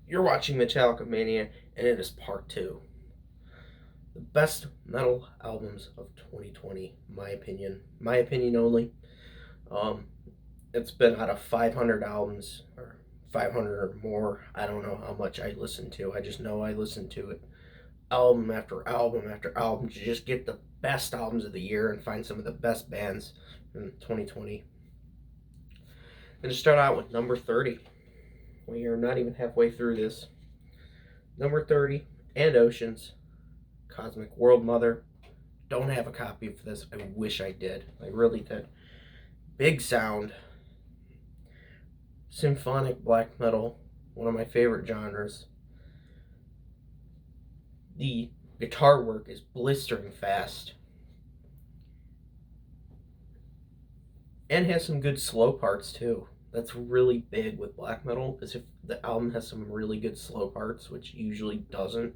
You're watching Metallica Mania, and it is part 2. The best metal albums of 2020, my opinion. My opinion only. Um, it's been out of 500 albums, or 500 or more. I don't know how much I listen to. I just know I listen to it album after album after album to just get the best albums of the year and find some of the best bands in 2020. I'm going to start out with number 30. We are not even halfway through this. Number 30, and Oceans, Cosmic World Mother. Don't have a copy of this. I wish I did. I really did. Big sound. Symphonic black metal. One of my favorite genres. The guitar work is blistering fast. And has some good slow parts too. That's really big with black metal, is if the album has some really good slow parts, which usually doesn't.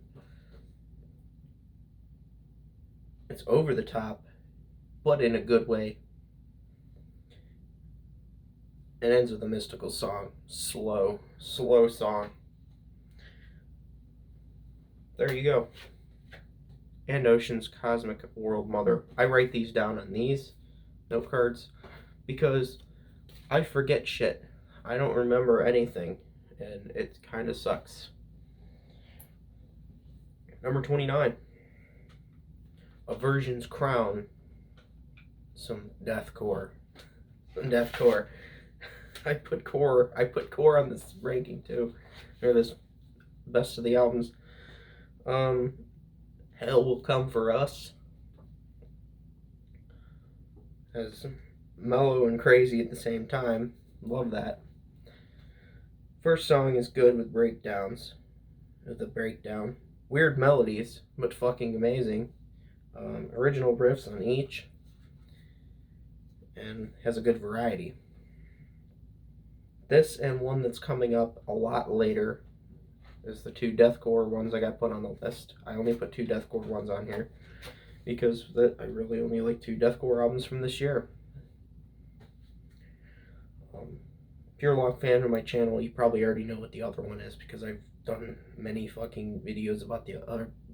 It's over the top, but in a good way. It ends with a mystical song. Slow song. There you go. And Ocean's Cosmic World Mother. I write these down on these note cards because I forget shit. I don't remember anything, and it kind of sucks. Number 29. Aversions Crown. Some deathcore. I put core on this ranking too. Or this best of the albums. Hell Will Come for Us. As mellow and crazy at the same time. Love that. First song is good with breakdowns. With a breakdown. Weird melodies, but fucking amazing. Original riffs on each. And has a good variety. This and one that's coming up a lot later is the 2 deathcore ones I got put on the list. I only put 2 deathcore ones on here because I really only like 2 deathcore albums from this year. If you're a long fan of my channel, you probably already know what the other one is because I've done many fucking videos about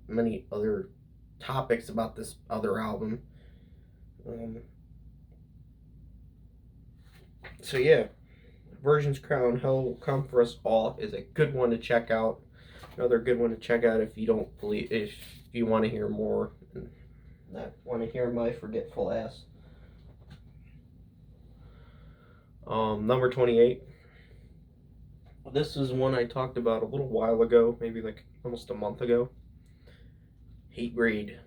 many other topics about this other album. So yeah, Aversions Crown, Hell Will Come for Us All is a good one to check out. Another good one to check out if you want to hear more and not want to hear my forgetful ass. Number 28. This is one I talked about a little while ago, maybe like almost a month ago. Hatebreed.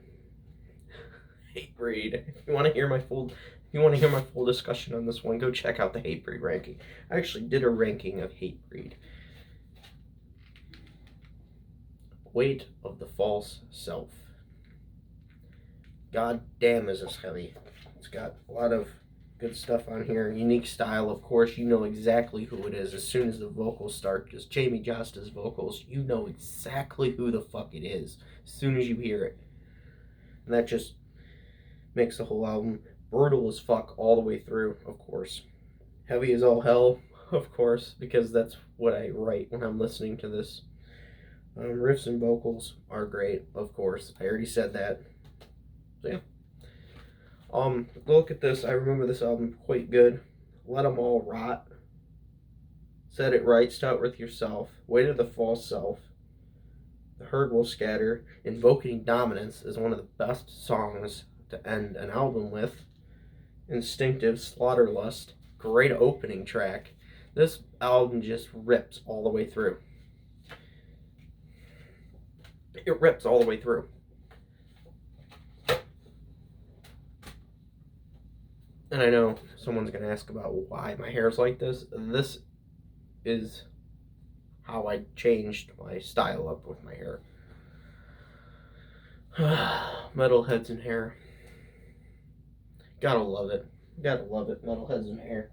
Hatebreed. If you want to hear my full discussion on this one, go check out the Hatebreed ranking. I actually did a ranking of Hatebreed. Weight of the False Self. God damn, is this heavy. It's got a lot of good stuff on here. Unique style, of course. You know exactly who it is as soon as the vocals start. Just Jamie Josta's vocals. You know exactly who the fuck it is as soon as you hear it. And that just makes the whole album brutal as fuck all the way through, of course. Heavy as all hell, of course, because that's what I write when I'm listening to this. Riffs and vocals are great, of course. I already said that. So yeah. Look at this. I remember this album quite good. Let 'Em All Rot. Set It Right. Start With Yourself. Weight of the False Self. The Herd Will Scatter. Invoking Dominance is one of the best songs to end an album with. Instinctive Slaughterlust. Great opening track. This album just rips all the way through. It rips all the way through. And I know someone's going to ask about why my hair's like this. This is how I changed my style up with my hair. Metalheads and hair. Gotta love it. Gotta love it. Metalheads and hair.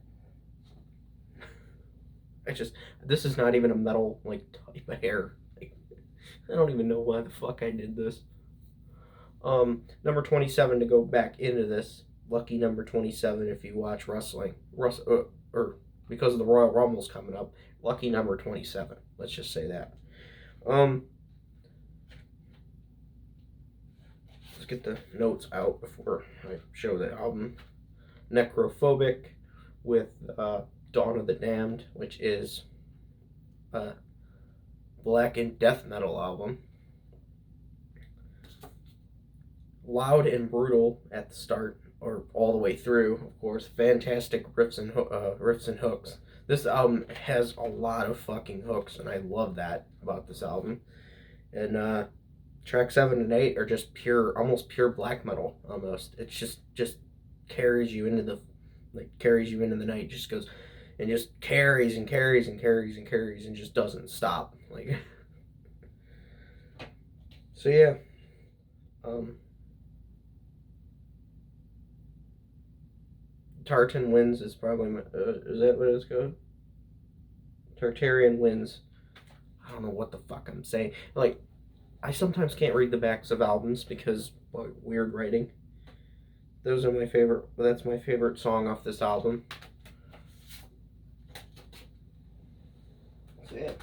This is not even a metal type of hair. I don't even know why the fuck I did this. Number 27 to go back into this. Lucky number 27 if you watch wrestling. Or because of the Royal Rumble's coming up. Lucky number 27. Let's just say that. Let's get the notes out before I show the album. Necrophobic with Dawn of the Damned, which is a black and death metal album. Loud and brutal at the start, or all the way through, of course. Fantastic riffs and hooks. This album has a lot of fucking hooks, and I love that about this album. And track 7 and 8 are just almost pure black metal. Almost, it's just carries you into the night. Just goes and just carries and carries and carries and carries and just doesn't stop. Like, so yeah. Tartan Winds is probably is that what it's called? Tartarian Winds. I don't know what the fuck I'm saying. Like, I sometimes can't read the backs of albums because weird writing. Those are my favorite. That's my favorite song off this album. That's it.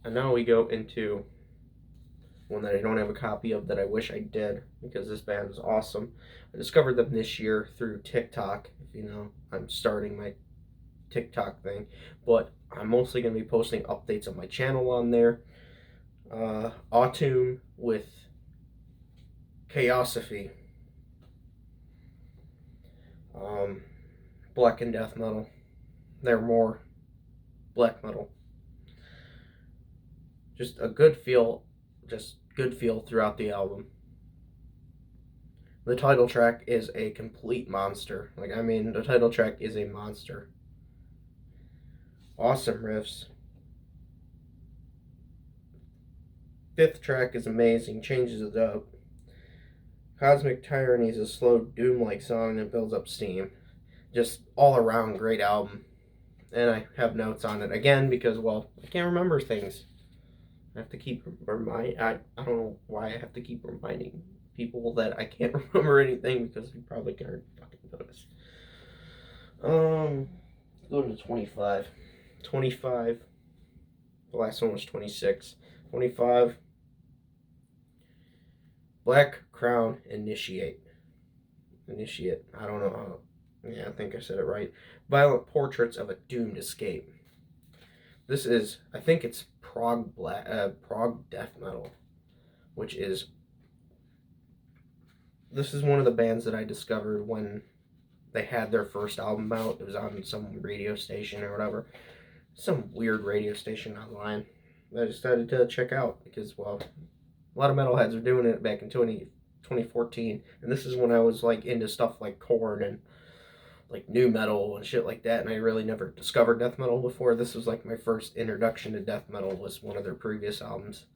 And now we go into one that I don't have a copy of that I wish I did, because this band is awesome. I discovered them this year through TikTok. If you know, I'm starting my TikTok thing, but I'm mostly going to be posting updates on my channel on there. Automb with Chaosophy. Black and death metal. They're more black metal. Just a good feel throughout the album. The title track is a complete monster. The title track is a monster. Awesome riffs. 5th track is amazing, changes it up. Cosmic Tyranny is a slow doom-like song that builds up steam. Just all around great album. And I have notes on it again because, well, I can't remember things. I have to keep I don't know why I have to keep reminding people that I can't remember anything, because you probably can't fucking notice. Go to 25. 25. The last one was 26. 25. Black Crown Initiate. I don't know how. Yeah, I think I said it right. Violent Portraits of a Doomed Escape. This is, I think it's prog death metal, which is. This is one of the bands that I discovered when they had their first album out. It was on some radio station or whatever. Some weird radio station online that I decided to check out because, well, a lot of metalheads were doing it back in 2014. And this is when I was, like, into stuff like Korn and, like, new metal and shit like that. And I really never discovered death metal before. This was, like, my first introduction to death metal was one of their previous albums.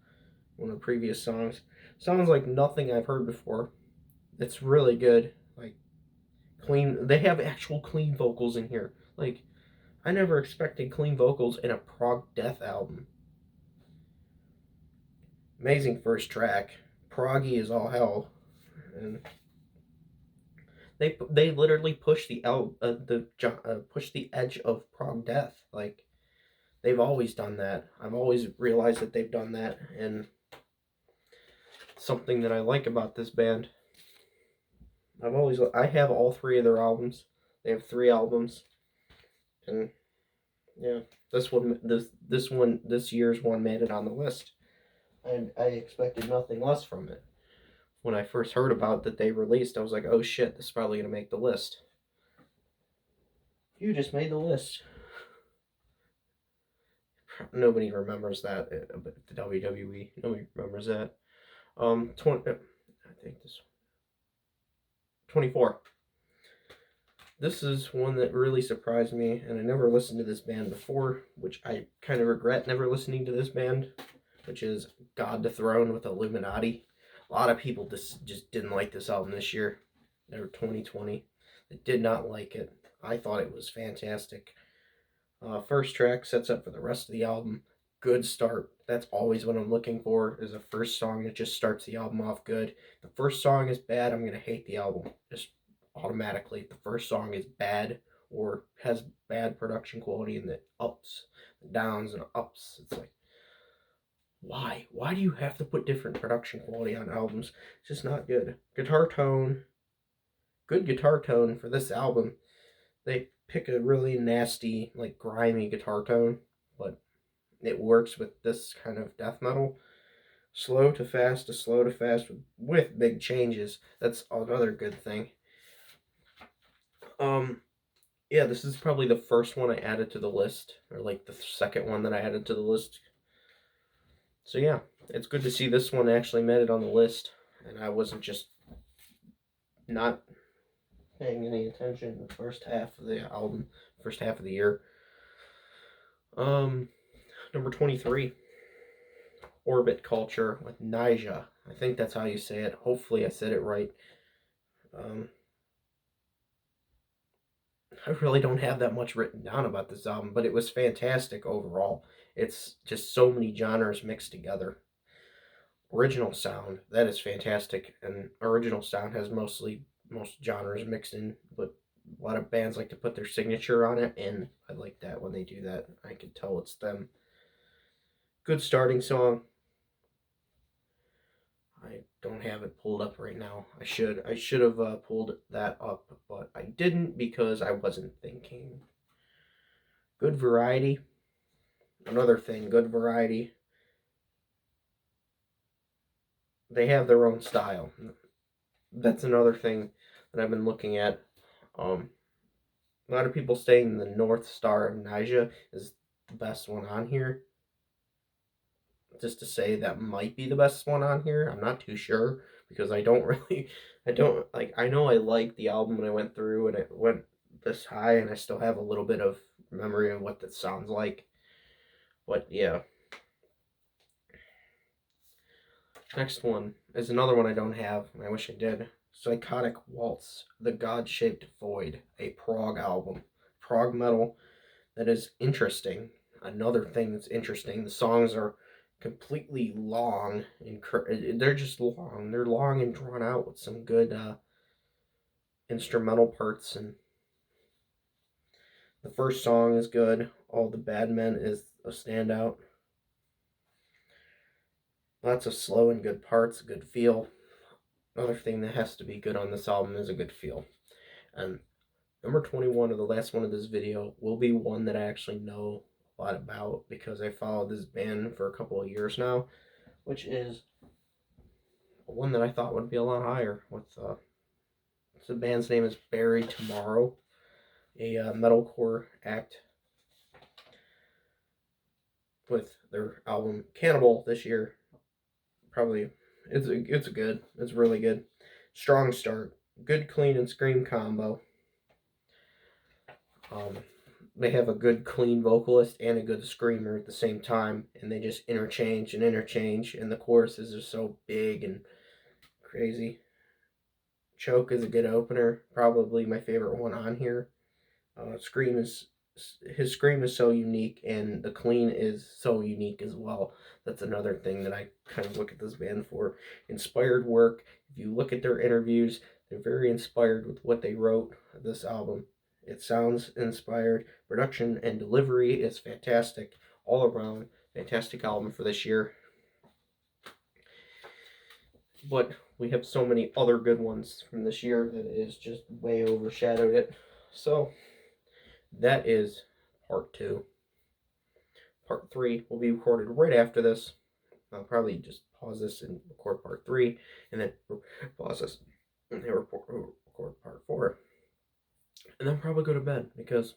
One of the previous songs. Sounds like nothing I've heard before. It's really good. Like, clean. They have actual clean vocals in here. Like, I never expected clean vocals in a prog death album. Amazing first track. Proggy is all hell. And they literally push the edge of prog death. Like, they've always done that. I've always realized that they've done that, and something that I like about this band. I have all 3 of their albums. They have 3 albums, and yeah, this year's one made it on the list, and I expected nothing less from it. When I first heard about that they released, I was like, oh shit, this is probably gonna make the list. You just made the list. Nobody remembers that, but the WWE, nobody remembers that. 24. This is one that really surprised me, and I never listened to this band before, which I kind of regret never listening to this band, which is God Dethroned with Illuminati. A lot of people just didn't like this album this year. They were 2020. They did not like it. I thought it was fantastic. First track sets up for the rest of the album. Good start. That's always what I'm looking for, is a first song that just starts the album off good. If the first song is bad, I'm going to hate the album. Just automatically. If the first song is bad or has bad production quality and that ups downs and ups. It's like, why? Why do you have to put different production quality on albums? It's just not good. Guitar tone, good guitar tone for this album. They pick a really nasty, like grimy guitar tone, but it works with this kind of death metal. Slow to fast to slow to fast with big changes. That's another good thing. Yeah, this is probably the first one I added to the list, or like the second one that I added to the list. So yeah, it's good to see this one actually made it on the list, and I wasn't just not paying any attention the first half of the album, first half of the year. Number 23, Orbit Culture with Nyjah. I think that's how you say it. Hopefully I said it right. I really don't have that much written down about this album, but it was fantastic overall. It's just so many genres mixed together. Original sound, that is fantastic, and original sound has most genres mixed in, but a lot of bands like to put their signature on it, and I like that when they do that. I can tell it's them. Good starting song. I don't have it pulled up right now. I should have pulled that up, but I didn't because I wasn't thinking. Good variety. Another thing, good variety. They have their own style. That's another thing that I've been looking at. A lot of people saying the North Star of Nyjah is the best one on here. Just to say that might be the best one on here. I'm not too sure because I know I liked the album when I went through and it went this high, and I still have a little bit of memory of what that sounds like. But yeah. Next one is another one I don't have, and I wish I did. Psychotic Waltz, The God-Shaped Void, a prog album. Prog metal that is interesting. Another thing that's interesting, the songs are completely long, and they're just long. They're long and drawn out with some good instrumental parts, and the first song is good. All the Bad Men is a standout. Lots of slow and good parts, good feel. Another thing that has to be good on this album is a good feel. And number 21, or the last one of this video, will be one that I actually know a lot about because I followed this band for a couple of years now, which is one that I thought would be a lot higher. The band's name is Bury Tomorrow, a metalcore act with their album Cannibal this year. Probably it's really good. Strong start, good clean and scream combo. They have a good clean vocalist and a good screamer at the same time, and they just interchange, and the choruses are so big and crazy. Choke is a good opener, probably my favorite one on here. His scream is so unique, and the clean is so unique as well. That's another thing that I kind of look at this band for. Inspired work. If you look at their interviews, they're very inspired with what they wrote this album. It sounds inspired. Production and delivery is fantastic. All around, fantastic album for this year. But we have so many other good ones from this year that it has just way overshadowed it. So that is part 2. Part 3 will be recorded right after this. I'll probably just pause this and record part 3, and then pause this and record part 4. And then probably go to bed because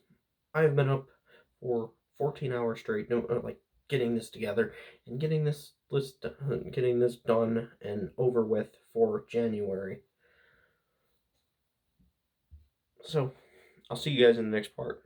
I have been up for 14 hours straight, getting this together and getting this done and over with for January. So I'll see you guys in the next part.